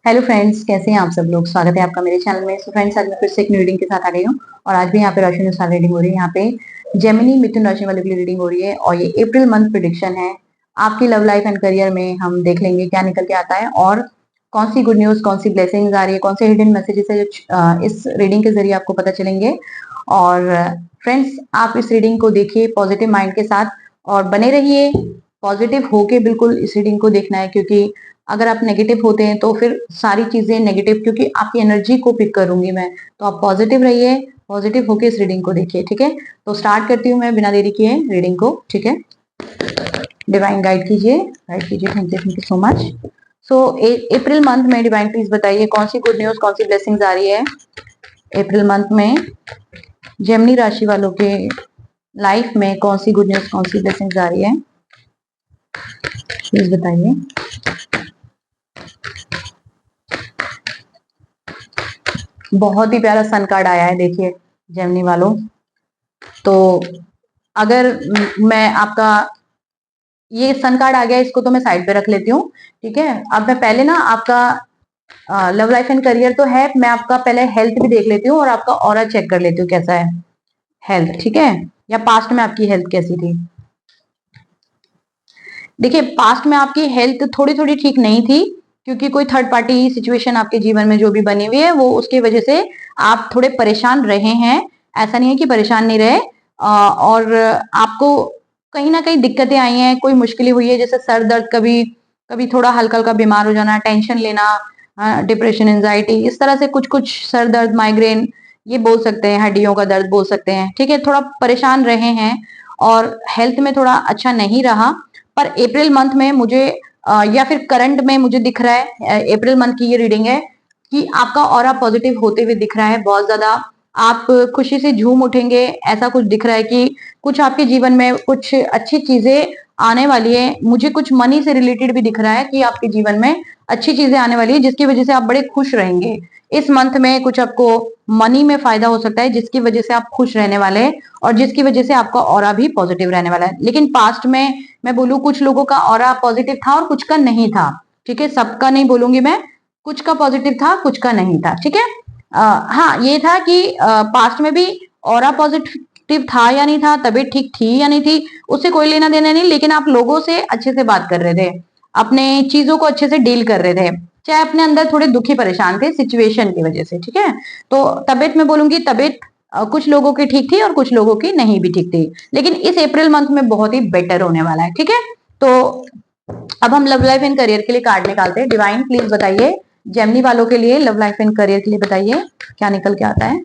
Hello friends, कैसे हैं आप सब लोग। स्वागत है आपका मेरे चैनल में। सो फ्रेंड्स, आज मैं फिर से एक न्यू रीडिंग के साथ आ गई हूँ और आज भी यहाँ पे राशि अनुसार रीडिंग हो रही है। यहाँ पे जेमिनी मिथुन राशि वाले के लिए रीडिंग हो रही है और ये अप्रैल मंथ प्रिडिक्शन है। आपकी लव लाइफ एंड करियर में हम देख लेंगे क्या निकल के आता है और कौन सी गुड न्यूज, कौन सी ब्लेसिंग्स आ रही है, कौन से हिडन मैसेजेस है जो इस रीडिंग के जरिए आपको पता चलेंगे। और फ्रेंड्स, आप इस रीडिंग को देखिए पॉजिटिव माइंड के साथ और बने रहिए। पॉजिटिव होके बिल्कुल इस रीडिंग को देखना है, क्योंकि अगर आप नेगेटिव होते हैं तो फिर सारी चीजें नेगेटिव, क्योंकि आपकी एनर्जी को पिक करूंगी मैं। तो आप पॉजिटिव रहिए, पॉजिटिव होके इस रीडिंग को देखिए, ठीक है। तो स्टार्ट करती हूँ मैं बिना देरी किए रीडिंग को, ठीक है। डिवाइन गाइड कीजिए, गाइड कीजिए। Thank you so much. So April month में डिवाइन प्लीज बताइए कौन सी गुड न्यूज, कौन सी ब्लेसिंग्स आ रही है अप्रैल मंथ में जेमिनी राशि वालों के लाइफ में। कौन सी गुड न्यूज, कौन सी ब्लेसिंग्स आ रही है, प्लीज बताइए। बहुत ही प्यारा सन कार्ड आया है, देखिए जेमिनी वालों। तो अगर मैं आपका ये सन कार्ड आ गया, इसको तो मैं साइड पे रख लेती हूँ, ठीक है। अब मैं पहले ना आपका लव लाइफ एंड करियर तो है, मैं आपका पहले हेल्थ भी देख लेती हूँ और आपका ऑरा चेक कर लेती हूँ कैसा है हेल्थ, ठीक है। या पास्ट में आपकी हेल्थ कैसी थी। देखिए, पास्ट में आपकी हेल्थ थोड़ी थोड़ी ठीक नहीं थी, क्योंकि कोई थर्ड पार्टी सिचुएशन आपके जीवन में जो भी बनी हुई है वो उसकी वजह से आप थोड़े परेशान रहे हैं। ऐसा नहीं है कि परेशान नहीं रहे। और आपको कहीं ना कहीं दिक्कतें आई हैं, कोई मुश्किलें हुई है, जैसे सर दर्द, कभी कभी थोड़ा हल्का हल्का बीमार हो जाना, टेंशन लेना, डिप्रेशन, एंजाइटी, इस तरह से कुछ कुछ, सर दर्द, माइग्रेन, ये बोल सकते हैं, हड्डियों का दर्द बोल सकते हैं, ठीक है। थोड़ा परेशान रहे हैं और हेल्थ में थोड़ा अच्छा नहीं रहा। पर अप्रैल मंथ में मुझे या फिर करंट में मुझे दिख रहा है, अप्रैल मंथ की ये रीडिंग है कि आपका ऑरा पॉजिटिव होते हुए दिख रहा है बहुत ज्यादा। आप खुशी से झूम उठेंगे, ऐसा कुछ दिख रहा है कि कुछ आपके जीवन में कुछ अच्छी चीजें आने वाली है। मुझे कुछ मनी से रिलेटेड भी दिख रहा है कि आपके जीवन में अच्छी चीजें आने वाली है, जिसकी वजह से आप बड़े खुश रहेंगे। इस मंथ में कुछ आपको मनी में फायदा हो सकता है, जिसकी वजह से आप खुश रहने वाले हैं और जिसकी वजह से आपका ऑरा भी पॉजिटिव रहने वाला है। लेकिन पास्ट में मैं बोलूं, कुछ लोगों का ऑरा पॉजिटिव था और कुछ का नहीं था, ठीक है। सबका नहीं बोलूंगी मैं, कुछ का पॉजिटिव था, कुछ का नहीं था, ठीक है। हाँ, ये था कि पास्ट में भी ऑरा पॉजिटिव था या नहीं था, तबीयत ठीक थी या नहीं थी, उससे कोई लेना देना नहीं। लेकिन आप लोगों से अच्छे से बात कर रहे थे, अपने चीजों को अच्छे से डील कर रहे थे, चाहे अपने अंदर थोड़े दुखी परेशान थे सिचुएशन की वजह से, ठीक है। तो तबीयत में बोलूंगी, तबीयत कुछ लोगों की ठीक थी और कुछ लोगों की नहीं भी ठीक थी, लेकिन इस अप्रैल मंथ में बहुत ही बेटर होने वाला है, ठीक है। तो अब हम लव लाइफ एंड करियर के लिए कार्ड निकालते हैं। डिवाइन प्लीज बताइए जेमिनी वालों के लिए लव लाइफ एंड करियर के लिए बताइए क्या निकल के आता है।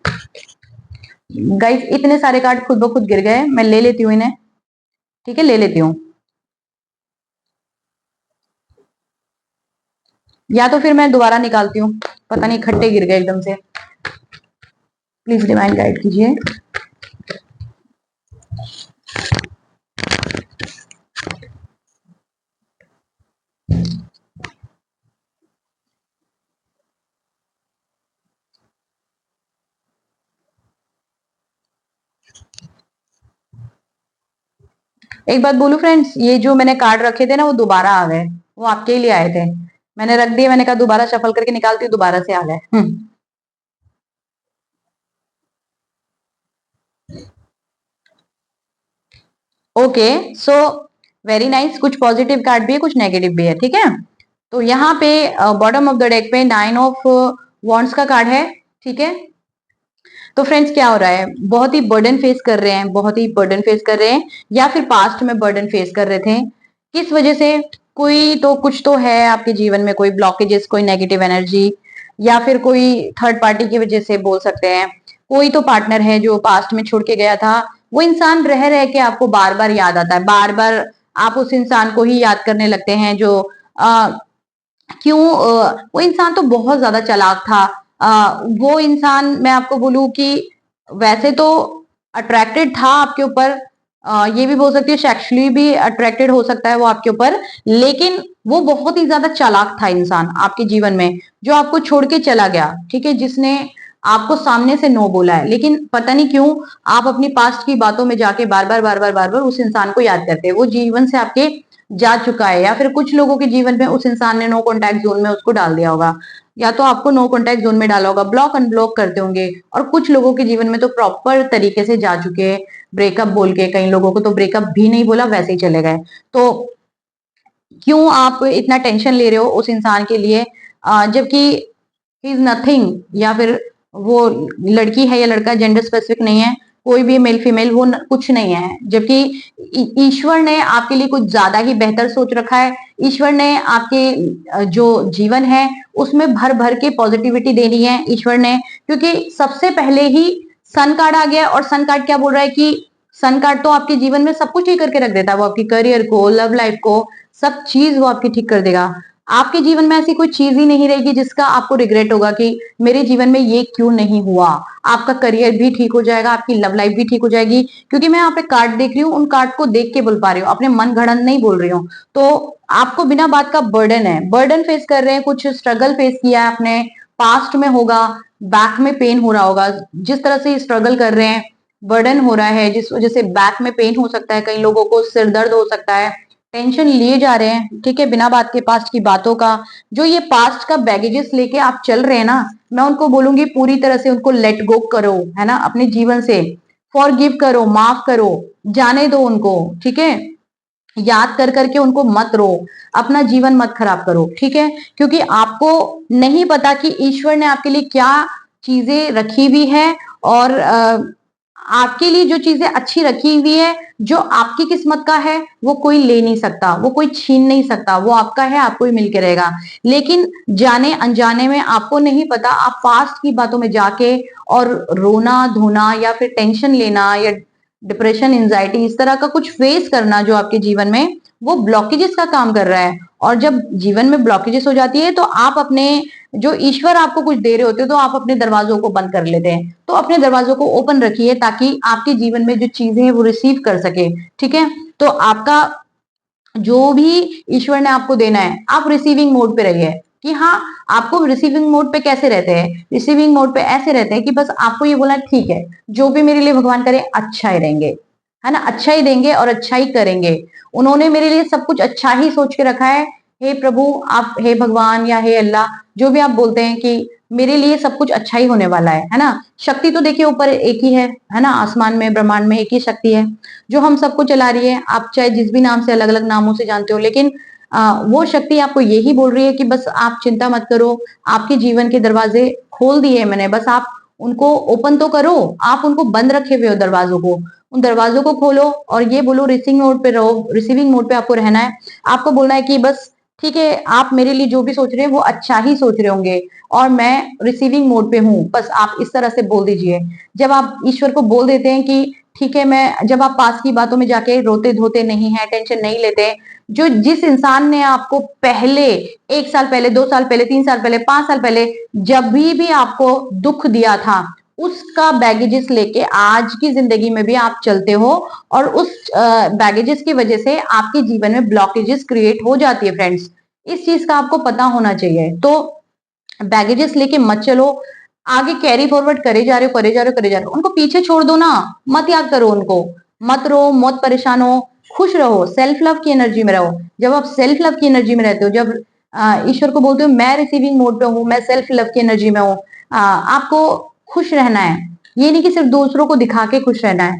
गाइस, इतने सारे कार्ड खुद ब खुद गिर गए, मैं ले लेती हूँ इन्हें, ठीक है, ले लेती हूँ। या तो फिर मैं दोबारा निकालती हूँ, पता नहीं इकट्ठे गिर गए एकदम से। प्लीज डिवाइन गाइड कीजिए। एक बात बोलू फ्रेंड्स, ये जो मैंने कार्ड रखे थे ना वो दोबारा आ गए, वो आपके ही लिए आए थे। मैंने रख दिए, मैंने कहा दोबारा शफल करके निकालती हूँ, दोबारा से आ गए। Okay, so very nice. कुछ पॉजिटिव कार्ड भी है, कुछ नेगेटिव भी है, ठीक है। तो यहाँ पे बॉटम ऑफ द डेक पे 9 ऑफ वॉन्ड्स का कार्ड है, ठीक है। तो फ्रेंड्स, क्या हो रहा है, बहुत ही बर्डन फेस कर रहे हैं, बहुत ही बर्डन फेस कर रहे हैं, या फिर पास्ट में बर्डन फेस कर रहे थे। किस वजह से, कोई तो कुछ तो है आपके जीवन में, कोई ब्लॉकेजेस, कोई नेगेटिव एनर्जी, या फिर कोई थर्ड पार्टी की वजह से बोल सकते हैं। कोई तो पार्टनर है जो पास्ट में छोड़ के गया था, वो इंसान रह रह के आपको बार बार याद आता है, बार बार आप उस इंसान को ही याद करने लगते हैं जो क्यों, वो इंसान तो बहुत ज्यादा चालाक था। वो इंसान, मैं आपको बोलूं कि वैसे तो अट्रैक्टेड था आपके ऊपर, ये भी बोल सकती है सेक्सुअली भी अट्रैक्टेड हो सकता है वो आपके ऊपर, लेकिन वो बहुत ही ज्यादा चालाक था इंसान आपके जीवन में, जो आपको छोड़ के चला गया, ठीक है, जिसने आपको सामने से नो बोला है। लेकिन पता नहीं क्यों आप अपनी पास्ट की बातों में जाके बार बार बार बार बार बार उस इंसान को याद करते हैं। वो जीवन से आपके जा चुका है, या फिर कुछ लोगों के जीवन में उस इंसान ने नो कॉन्टैक्ट जोन में उसको डाल दिया होगा। या तो आपको नो कॉन्टैक्ट जोन में डाला होगा, ब्लॉक अनब्लॉक करते होंगे। और कुछ लोगों के जीवन में तो प्रॉपर तरीके से जा चुके हैं ब्रेकअप बोल के, कई लोगों को तो ब्रेकअप भी नहीं बोला, वैसे ही चले गए। तो क्यों आप इतना टेंशन ले रहे हो उस इंसान के लिए, जबकि ही इज नथिंग, या फिर वो लड़की है या लड़का, जेंडर स्पेसिफिक नहीं है, कोई भी मेल फीमेल, वो कुछ नहीं है। जबकि ईश्वर ने आपके लिए कुछ ज्यादा ही बेहतर सोच रखा है। ईश्वर ने आपके जो जीवन है उसमें भर भर के पॉजिटिविटी देनी है ईश्वर ने, क्योंकि सबसे पहले ही सन कार्ड आ गया। और सन कार्ड क्या बोल रहा है कि सन कार्ड तो आपके जीवन में सब कुछ ठीक करके रख देता है, वो आपकी करियर को, लव लाइफ को, सब चीज वो आपकी ठीक कर देगा। आपके जीवन में ऐसी कोई चीज ही नहीं रहेगी जिसका आपको रिग्रेट होगा कि मेरे जीवन में ये क्यों नहीं हुआ। आपका करियर भी ठीक हो जाएगा, आपकी लव लाइफ भी ठीक हो जाएगी, क्योंकि मैं यहाँ पे कार्ड देख रही हूँ, उन कार्ड को देख के बोल पा रही हूँ, अपने मन गढ़ंत नहीं बोल रही हूँ। तो आपको बिना बात का बर्डन है, बर्डन फेस कर रहे हैं, कुछ स्ट्रगल फेस किया है आपने, पास्ट में होगा, बैक में पेन हो रहा होगा, जिस तरह से स्ट्रगल कर रहे हैं, बर्डन हो रहा है, जिस वजह से बैक में पेन हो सकता है, कई लोगों को सिर दर्द हो सकता है, टेंशन लिए जा रहे हैं, ठीक है, बिना बात के पास्ट की बातों का। जो ये पास्ट का बैगेजेस लेके आप चल रहे हैं ना, मैं उनको बोलूंगी पूरी तरह से उनको लेट गो करो, है ना, अपने जीवन से फॉरगिव करो, माफ करो, जाने दो उनको, ठीक है। याद कर करके उनको मत रो, अपना जीवन मत खराब करो, ठीक है, क्योंकि आपको नहीं पता कि ईश्वर ने आपके लिए क्या चीजें रखी हुई है। और आपके लिए जो चीजें अच्छी रखी हुई है, जो आपकी किस्मत का है, वो कोई ले नहीं सकता, वो कोई छीन नहीं सकता, वो आपका है, आपको ही मिलके रहेगा। लेकिन जाने अनजाने में, आपको नहीं पता, आप पास्ट की बातों में जाके और रोना धोना या फिर टेंशन लेना या डिप्रेशन, एंजाइटी, इस तरह का कुछ फेस करना जो आपके जीवन में, वो ब्लॉकेजेस का काम कर रहा है। और जब जीवन में ब्लॉकेजेस हो जाती है तो आप अपने, जो ईश्वर आपको कुछ दे रहे होते हो, तो आप अपने दरवाजों को बंद कर लेते हैं। तो अपने दरवाजों को ओपन रखिए ताकि आपके जीवन में जो चीजें हैं वो रिसीव कर सके, ठीक है। तो आपका जो भी ईश्वर ने आपको देना है, आप रिसीविंग मोड पे रहिए। कि हाँ, आपको रिसीविंग मोड पे कैसे रहते हैं, रिसीविंग मोड पे ऐसे रहते हैं कि बस आपको ये बोला ठीक है, जो भी मेरे लिए भगवान करे अच्छा ही रहेंगे, है ना, अच्छा ही देंगे और अच्छा ही करेंगे। उन्होंने मेरे लिए सब कुछ अच्छा ही सोच के रखा है। हे प्रभु, आप, हे भगवान या हे अल्लाह, जो भी आप बोलते हैं, कि मेरे लिए सब कुछ अच्छा ही होने वाला है ना। शक्ति तो देखिए ऊपर एक ही है ना, आसमान में, ब्रह्मांड में एक ही शक्ति है जो हम सबको चला रही है। आप चाहे जिस भी नाम से, अलग अलग नामों से जानते हो, लेकिन वो शक्ति आपको यही बोल रही है कि बस आप चिंता मत करो, आपके जीवन के दरवाजे खोल दिए मैंने, बस आप उनको ओपन तो करो। आप उनको बंद रखे हुए हो दरवाजों को, उन दरवाजों को खोलो और ये बोलो, रिसीविंग मोड पे रहो, रिसीविंग मोड पे आपको रहना है। आपको बोलना है कि बस ठीक है, आप मेरे लिए जो भी सोच रहे हैं वो अच्छा ही सोच रहे होंगे और मैं रिसीविंग मोड पे हूँ, बस आप इस तरह से बोल दीजिए। जब आप ईश्वर को बोल देते हैं कि ठीक है, मैं, जब आप पास की बातों में जाके रोते धोते नहीं है, टेंशन नहीं लेते, जो जिस इंसान ने आपको पहले 1 साल पहले, 2 साल पहले, 3 साल पहले, 5 साल पहले जब भी आपको दुख दिया था, उसका बैगेजेस लेके आज की जिंदगी में भी आप चलते हो। और उस बैगेजेस की वजह से आपके जीवन में ब्लॉकेजेस क्रिएट हो जाती है फ्रेंड्स। इस चीज का आपको पता होना चाहिए। तो बैगेजेस लेके मत चलो, आगे कैरी फॉरवर्ड करे जा रहे हो, करे जा रहे हो, करे जा रहे हो, उनको पीछे छोड़ दो ना, मत याद करो उनको, मत रो, मत परेशान हो, खुश रहो, सेल्फ लव की एनर्जी में रहो। जब आप सेल्फ लव की एनर्जी में रहते हो, जब ईश्वर को बोलते हो मैं रिसीविंग मोड पे हूँ, मैं सेल्फ लव की एनर्जी में हूँ, आपको खुश रहना है। ये नहीं कि सिर्फ दूसरों को दिखा के खुश रहना है।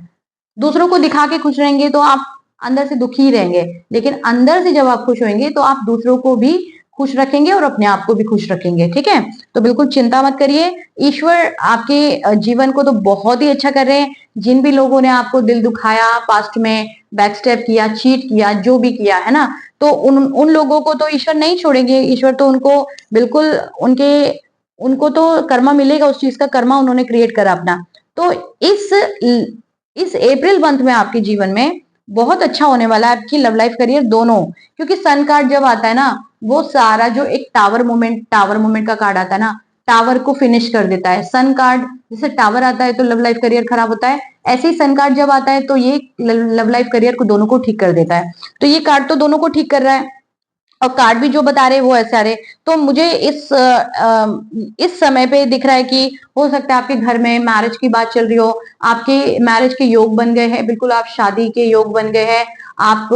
दूसरों को दिखा के खुश रहेंगे तो आप अंदर से दुखी ही रहेंगे, लेकिन अंदर से जब आप खुश होंगे तो आप दूसरों को भी खुश रखेंगे और अपने आप को भी खुश रखेंगे, ठीक है। तो बिल्कुल चिंता मत करिए, ईश्वर आपके जीवन को तो बहुत ही अच्छा कर रहे हैं। जिन भी लोगों ने आपको दिल दुखाया, पास्ट में बैकस्टेप किया, चीट किया, जो भी किया है ना, तो उन लोगों को तो ईश्वर नहीं छोड़ेंगे। ईश्वर तो उनको बिल्कुल, उनके, उनको तो कर्मा मिलेगा, उस चीज का कर्मा उन्होंने क्रिएट करा अपना। तो इस अप्रैल मंथ में आपके जीवन में बहुत अच्छा होने वाला है, आपकी लव लाइफ, करियर दोनों। क्योंकि सन कार्ड जब आता है ना, वो सारा जो एक टावर मोमेंट का कार्ड आता है ना, टावर को फिनिश कर देता है। सन कार्ड, जैसे टावर आता है तो लव लाइफ करियर खराब होता है, ऐसे ही सन कार्ड जब आता है तो ये लव लाइफ करियर को दोनों को ठीक कर देता है। तो ये कार्ड तो दोनों को ठीक कर रहा है, और कार्ड भी जो बता रहे हैं वो ऐसे आ रहे। तो मुझे इस समय पे दिख रहा है कि हो सकता है आपके घर में मैरिज की बात चल रही हो, आपके मैरिज के योग बन गए हैं, बिल्कुल आप शादी के योग बन गए हैं। आप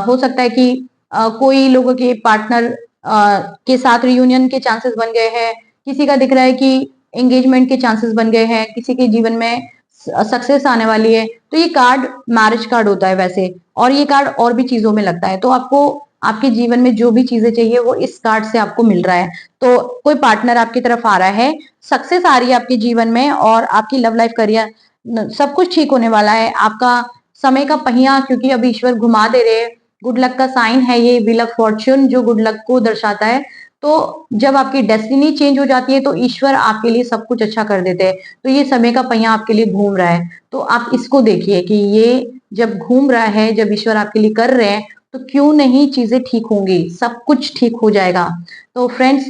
हो सकता है कि कोई लोगों के पार्टनर के साथ रियूनियन के चांसेस बन गए हैं, किसी का दिख रहा है कि एंगेजमेंट के चांसेस बन गए हैं, किसी के जीवन में सक्सेस आने वाली है। तो ये कार्ड मैरिज कार्ड होता है वैसे, और ये कार्ड और भी चीजों में लगता है। तो आपको आपके जीवन में जो भी चीजें चाहिए वो इस कार्ड से आपको मिल रहा है। तो कोई पार्टनर आपकी तरफ आ रहा है, सक्सेस आ रही है आपके जीवन में, और आपकी लव लाइफ, करियर, सब कुछ ठीक होने वाला है। आपका समय का पहिया, क्योंकि अब ईश्वर घुमा दे रहे हैं, गुड लक का साइन है ये व्हील ऑफ फॉर्च्यून, जो गुड लक को दर्शाता है। तो जब आपकी डेस्टिनी चेंज हो जाती है तो ईश्वर आपके लिए सब कुछ अच्छा कर देते हैं। तो ये समय का पहिया आपके लिए घूम रहा है, तो आप इसको देखिए कि ये जब घूम रहा है, जब ईश्वर आपके लिए कर रहे हैं, तो क्यों नहीं चीजें ठीक होंगी, सब कुछ ठीक हो जाएगा। तो फ्रेंड्स,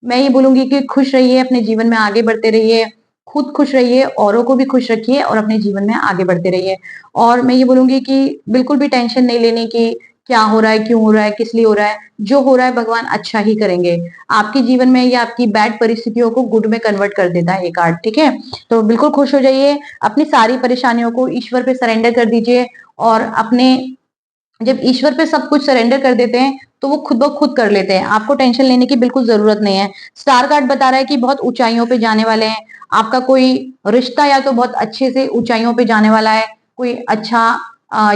मैं ये बोलूंगी कि खुश रहिए, अपने जीवन में आगे बढ़ते रहिए, खुद खुश रहिए, औरों को भी खुश रखिए, और अपने जीवन में आगे बढ़ते रहिए। और मैं ये बोलूंगी कि बिल्कुल भी टेंशन नहीं लेने की, क्या हो रहा है, क्यों हो रहा है, किस लिए हो रहा है। जो हो रहा है भगवान अच्छा ही करेंगे आपके जीवन में, या आपकी बैड परिस्थितियों को गुड में कन्वर्ट कर देता है ये कार्ड, ठीक है। तो बिल्कुल खुश हो जाइए, अपनी सारी परेशानियों को ईश्वर पे सरेंडर कर दीजिए, और अपने जब ईश्वर पे सब कुछ सरेंडर कर देते हैं तो वो खुद ब खुद कर लेते हैं, आपको टेंशन लेने की बिल्कुल जरूरत नहीं है। स्टार कार्ड बता रहा है कि बहुत ऊंचाइयों पे जाने वाले हैं, आपका कोई रिश्ता या तो बहुत अच्छे से ऊंचाइयों पे जाने वाला है, कोई अच्छा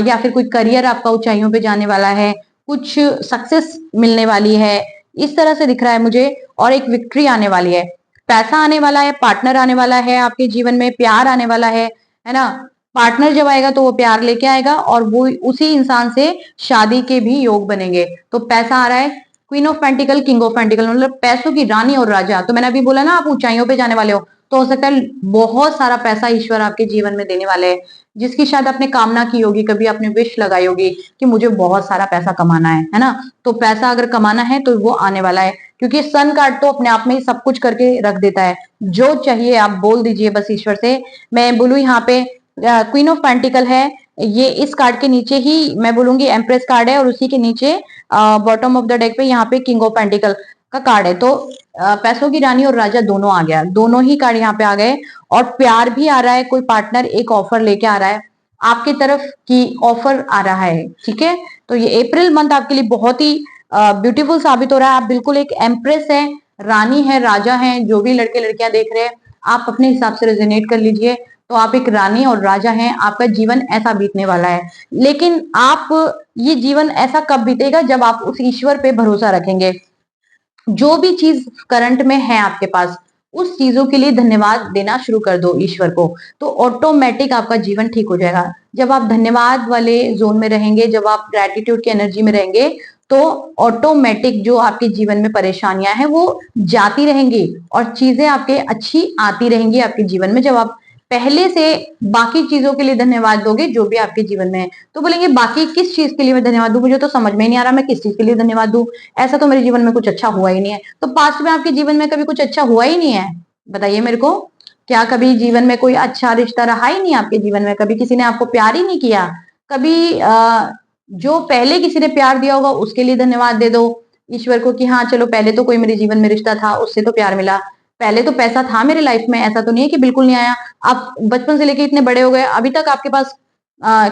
या फिर कोई करियर आपका ऊंचाइयों पे जाने वाला है, कुछ सक्सेस मिलने वाली है, इस तरह से दिख रहा है मुझे। और एक विक्ट्री आने वाली है, पैसा आने वाला है, पार्टनर आने वाला है आपके जीवन में, प्यार आने वाला है ना। पार्टनर जब आएगा तो वो प्यार लेके आएगा, और वो उसी इंसान से शादी के भी योग बनेंगे। तो पैसा आ रहा है, queen of pentacle, king of pentacle, मतलब पैसों की रानी और राजा। तो मैंने अभी बोला ना, आप ऊंचाइयों पे जाने वाले हो, तो हो सकता है बहुत सारा पैसा ईश्वर आपके जीवन में देने वाले हैं, जिसकी शायद आपने कामना की होगी, कभी आपने विश लगाई होगी कि मुझे बहुत सारा पैसा कमाना है ना। तो पैसा अगर कमाना है तो वो आने वाला है, क्योंकि सन कार्ड तो अपने आप में ही सब कुछ करके रख देता है। जो चाहिए आप बोल दीजिए बस ईश्वर से। मैं बोलूं यहाँ पे क्वीन ऑफ पेंटिकल है, ये इस कार्ड के नीचे ही मैं बोलूंगी एम्प्रेस कार्ड है, और उसी के नीचे बॉटम ऑफ द डेक पे यहाँ पे किंग ऑफ पेंटिकल का कार्ड है। तो पैसों की रानी और राजा दोनों आ गया, दोनों ही कार्ड यहाँ पे आ गए। और प्यार भी आ रहा है, कोई पार्टनर एक ऑफर लेके आ रहा है आपकी तरफ की, ऑफर आ रहा है, ठीक है। तो ये अप्रैल मंथ आपके लिए बहुत ही ब्यूटीफुल साबित हो रहा है। आप बिल्कुल एक एम्प्रेस है, रानी है, राजा है, जो भी लड़के लड़कियां देख रहे हैं आप अपने हिसाब से रेजोनेट कर लीजिए। तो आप एक रानी और राजा हैं, आपका जीवन ऐसा बीतने वाला है। लेकिन आप, ये जीवन ऐसा कब बीतेगा जब आप उस ईश्वर पे भरोसा रखेंगे। जो भी चीज करंट में है आपके पास, उस चीजों के लिए धन्यवाद देना शुरू कर दो ईश्वर को, तो ऑटोमेटिक आपका जीवन ठीक हो जाएगा। जब आप धन्यवाद वाले जोन में रहेंगे, जब आप ग्रेटिट्यूड की एनर्जी में रहेंगे, तो ऑटोमेटिक जो आपके जीवन में परेशानियां हैं वो जाती रहेंगी, और चीजें आपके अच्छी आती रहेंगी आपके जीवन में, जब आप पहले से बाकी चीजों के लिए धन्यवाद दोगे जो भी आपके जीवन में है। तो बोलेंगे बाकी किस चीज के लिए मैं धन्यवाद दूं, मुझे तो समझ में ही नहीं आ रहा मैं किस चीज के लिए धन्यवाद दूं, ऐसा तो मेरे जीवन में कुछ अच्छा हुआ ही नहीं है। तो पास्ट में आपके जीवन में कभी कुछ अच्छा हुआ ही नहीं है, बताइए मेरे को। क्या कभी जीवन में कोई अच्छा रिश्ता रहा ही नहीं आपके जीवन में, कभी किसी ने आपको प्यार ही नहीं किया, कभी जो पहले किसी ने प्यार दिया होगा उसके लिए धन्यवाद दे दो ईश्वर को कि हाँ चलो, पहले तो कोई मेरे जीवन में रिश्ता था, उससे तो प्यार मिला, पहले तो पैसा था मेरे लाइफ में, ऐसा तो नहीं है कि बिल्कुल नहीं आया। आप बचपन से लेके इतने बड़े हो गए, अभी तक आपके पास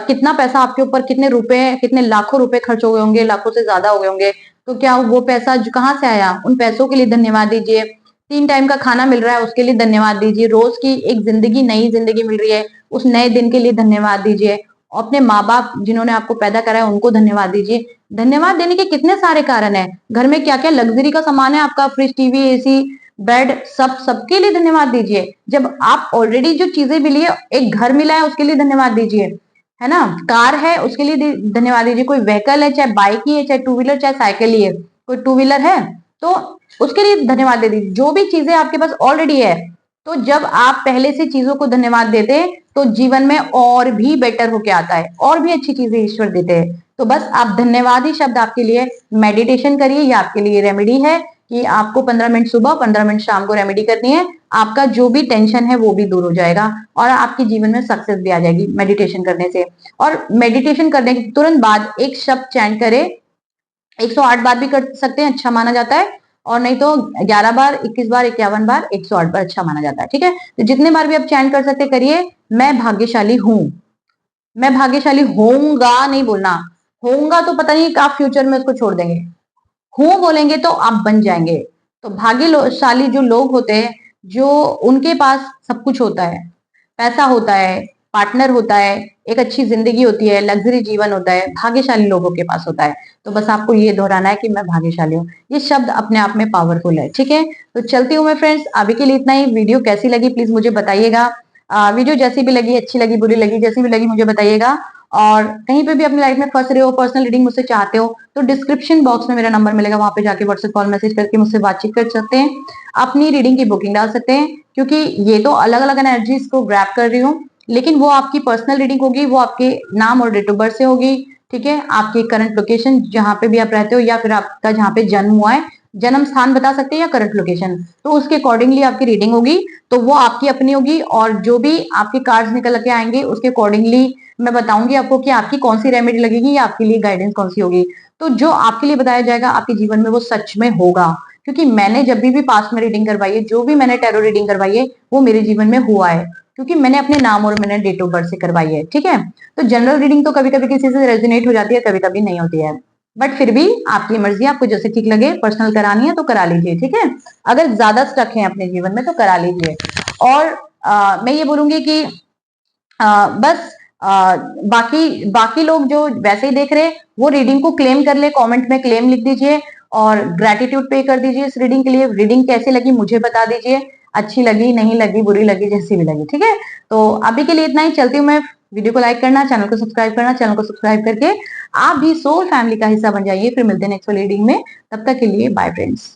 कितना पैसा आपके ऊपर, कितने रुपए, कितने लाखों रुपए खर्च हो गए होंगे, लाखों से ज्यादा हो गए होंगे। तो क्या वो पैसा कहाँ से आया, उन पैसों के लिए धन्यवाद दीजिए। 3 टाइम का खाना मिल रहा है उसके लिए धन्यवाद दीजिए, रोज की एक जिंदगी, नई जिंदगी मिल रही है, उस नए दिन के लिए धन्यवाद दीजिए। अपने माँ बाप जिन्होंने आपको पैदा करा है उनको धन्यवाद दीजिए। धन्यवाद देने के कितने सारे कारण है, घर में क्या क्या लग्जरी का सामान है आपका, फ्रिज, टीवी, एसी, बेड, सबके लिए धन्यवाद दीजिए। जब आप ऑलरेडी जो चीजें मिली है, एक घर मिला है उसके लिए धन्यवाद दीजिए, है ना, कार है उसके लिए धन्यवाद दीजिए, कोई व्हीकल है, चाहे बाइक ही है, चाहे टू व्हीलर, चाहे साइकिल ही है, कोई टू व्हीलर है तो उसके लिए धन्यवाद दे दीजिए। जो भी चीजें आपके पास ऑलरेडी है, तो जब आप पहले से चीजों को धन्यवाद देते हैं तो जीवन में और भी बेटर होके आता है, और भी अच्छी चीजें ईश्वर देते हैं। तो बस आप धन्यवाद ही शब्द आपके लिए, मेडिटेशन करिए, ये आपके लिए रेमेडी है कि आपको 15 मिनट सुबह, 15 मिनट शाम को रेमेडी करनी है। आपका जो भी टेंशन है वो भी दूर हो जाएगा, और आपके जीवन में सक्सेस भी आ जाएगी मेडिटेशन करने से। और मेडिटेशन करने के तुरंत बाद एक शब्द चैंट करें, 108 बार भी कर सकते हैं, अच्छा माना जाता है, और नहीं तो 11 बार, 21 बार, 51 बार, 108 बार अच्छा माना जाता है, ठीक है। तो जितने बार भी आप चैंट कर सकते करिए। मैं भाग्यशाली हूं, मैं भाग्यशाली होऊंगा नहीं बोलना, होऊंगा तो पता नहीं आप फ्यूचर में उसको छोड़ देंगे, हूं बोलेंगे तो आप बन जाएंगे। तो भाग्यशाली जो लोग होते हैं, जो उनके पास सब कुछ होता है, पैसा होता है, पार्टनर होता है, एक अच्छी जिंदगी होती है, लग्जरी जीवन होता है, भाग्यशाली लोगों के पास होता है। तो बस आपको ये दोहराना है कि मैं भाग्यशाली हूँ। ये शब्द अपने आप में पावरफुल है, ठीक है। तो चलती हूँ मैं फ्रेंड्स, अभी के लिए इतना ही। वीडियो कैसी लगी प्लीज मुझे बताइएगा। वीडियो जैसी भी लगी, अच्छी लगी, बुरी लगी, जैसी भी लगी मुझे बताइएगा। और कहीं पे भी अपनी लाइफ में फंस रहे हो, पर्सनल रीडिंग मुझसे चाहते हो, तो डिस्क्रिप्शन बॉक्स में मेरा नंबर मिलेगा, वहां पे जाके व्हाट्सएप कॉल मैसेज करके मुझसे बातचीत कर सकते हैं, अपनी रीडिंग की बुकिंग डाल सकते हैं। क्योंकि ये तो अलग अलग एनर्जीज को ग्रैप कर रही हूँ, लेकिन वो आपकी पर्सनल रीडिंग होगी, वो आपके नाम और डेट ऑफ बर्थ से होगी, ठीक है। आपकी करंट लोकेशन जहां पे भी आप रहते हो, या फिर आपका जहां पे जन्म हुआ है, जन्म स्थान बता सकते हैं या करंट लोकेशन, तो उसके अकॉर्डिंगली आपकी रीडिंग होगी। तो वो आपकी अपनी होगी, और जो भी आपके कार्ड्स निकल के आएंगे उसके अकॉर्डिंगली मैं बताऊंगी आपको कि आपकी कौन सी रेमेडी लगेगी या आपके लिए गाइडेंस कौन सी होगी। तो जो आपके लिए बताया जाएगा आपके जीवन में वो सच में होगा, क्योंकि मैंने जब भी पास्ट में रीडिंग करवाई है, जो भी मैंने टैरो रीडिंग करवाई है, वो मेरे जीवन में हुआ है, क्योंकि मैंने अपने नाम और मैंने डेट ऑफ बर्थ से करवाई है, ठीक है। तो जनरल रीडिंग तो कभी कभी किसी से रेजोनेट हो जाती है, कभी कभी नहीं होती है, बट फिर भी आपकी मर्जी, आपको जैसे ठीक लगे, पर्सनल करानी है तो करा लीजिए, ठीक है। अगर ज्यादा स्टक है अपने जीवन में तो करा लीजिए। और मैं ये बोलूंगी कि बस बाकी बाकी लोग जो वैसे ही देख रहे, वो रीडिंग को क्लेम कर ले, कमेंट में क्लेम लिख दीजिए और ग्रेटिट्यूड पे कर दीजिए इस रीडिंग के लिए। रीडिंग कैसे लगी मुझे बता दीजिए, अच्छी लगी, नहीं लगी, बुरी लगी, जैसी भी लगी, ठीक है। तो अभी के लिए इतना ही, चलती हूँ मैं। वीडियो को लाइक करना, चैनल को सब्सक्राइब करना, चैनल को सब्सक्राइब करके आप भी सोल फैमिली का हिस्सा बन जाइए। फिर मिलते हैं नेक्स्ट वाली रीडिंग में, तब तक के लिए बाय फ्रेंड्स।